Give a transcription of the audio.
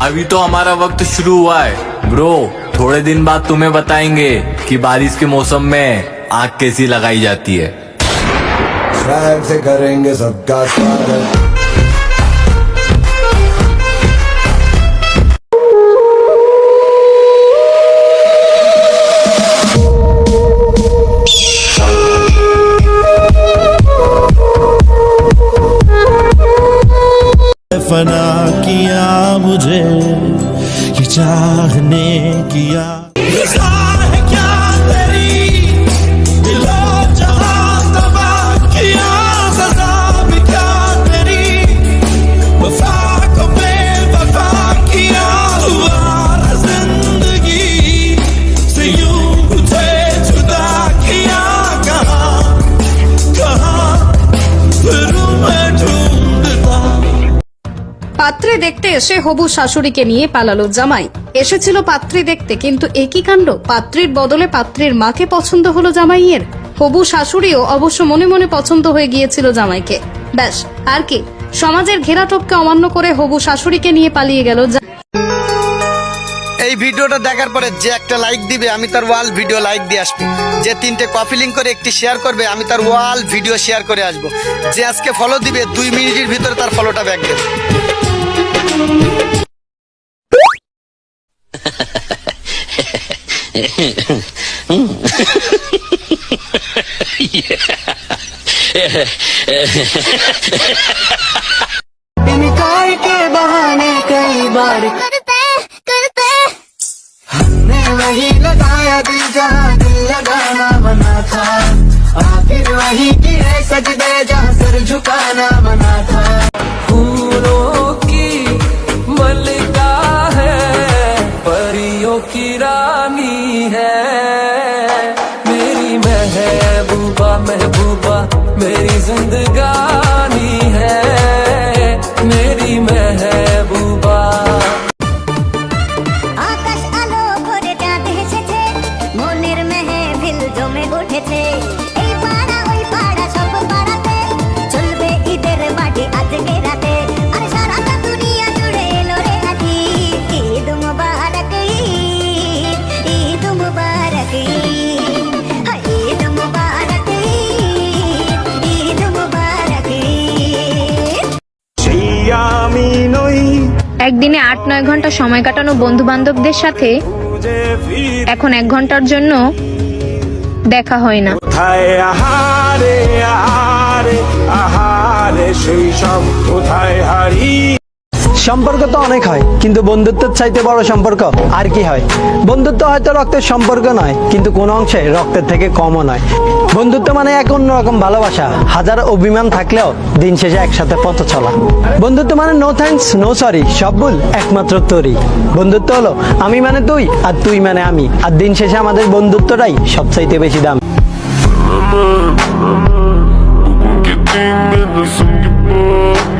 अभी तो हमारा वक्त शुरू हुआ है ब्रो। थोड़े दिन बाद तुम्हें बताएंगे कि बारिश के मौसम में आग कैसी लगाई जाती है। स्वैग से करेंगे सबका स्वागत। फना किया मुझे ये चाहने किया है क्या तेरी दिलो जहां तबाह किया सजा भी क्या तेरी वफा को बेवफा किया दुआर जिंदगी से यूं तुझे जुदा किया कहाँ कहाँ फिरूं मैं ढूंढता। পাত্রে দেখতে এসে হবু শাশুড়িকে নিয়ে পালালো জামাই। এসেছিল পাত্রী দেখতে, কিন্তু একই কাণ্ড, পাত্রীর বদলে পাত্রীর মাকে পছন্দ হলো জামাইয়ের। হবু শাশুড়িও অবশ্য মনে মনে পছন্দ হয়ে গিয়েছিল জামাইকে। ব্যাস আর কি, সমাজের ঘেরাটোপকে অমান্য করে হবু শাশুড়িকে নিয়ে পালিয়ে গেল। এই ভিডিওটা দেখার পরে যে একটা লাইক দিবে আমি তার ওয়াল ভিডিও লাইক দিয়ে আসবো। যে 3টে কপি লিঙ্ক করে একটি শেয়ার করবে আমি তার ওয়াল ভিডিও শেয়ার করে আসবো। যে আজকে ফলো দিবে 2 মিনিটের ভিতরে তার ফলোটা ব্যাক দেবে। इनकार के बहाने कई बार करते हमने वही लगाया दिल जहाँ दिल लगाना मना था। आखिर वही किए सजदे जहाँ सर झुकाना मना था। फूलों की मलिका है, परियों की रानी है, मेरी महबूबा महबूबा मेरी जिंदगानी है, मेरी महबूबा। আকাশ আলো ভরে চাঁদ হেসেছে, মনের মেহফিল জমে উঠেছে। এই পাড়া ওই পাড়া সব পাড়াতে চলবে ঈদের বাড়ি আজকে রাতে। আর সারাটা দুনিয়া জুড়ে এলো রে আজকে ঈদ মুবারক, ঈদ ঈদ মুবারক, ঈদ মুবারক, ঈদ মুবারক। সেই আমি নই একদিনে ৮-৯ ঘন্টা সময় কাটানো বন্ধু বান্ধবদের সাথে এখন 1 ঘন্টার জন্য দেখা হয় না। কোথায় আহারে আহারে আহারে সেই সব কোথায় হারি। সম্পর্ক তো অনেক হয়, কিন্তু বন্ধুত্বের চাইতে বড় সম্পর্ক আর কি হয়? বন্ধুত্ব হয়তো রক্তের সম্পর্ক নয়, কিন্তু কোন অংশে রক্তের থেকে কমও নয়। বন্ধুত্ব মানে এক অন্যরকম ভালোবাসা, হাজার অভিমান থাকলেও দিন শেষে একসাথে পথ চলা। বন্ধুত্ব মানে নো থ্যাঙ্কস নো সরি, সব ভুল একমাত্র তোরই। বন্ধুত্ব হলো আমি মানে তুই আর তুই মানে আমি, আর দিন শেষে আমাদের বন্ধুত্বটাই সবচাইতে বেশি দাম। Que tem medo, sangue bom.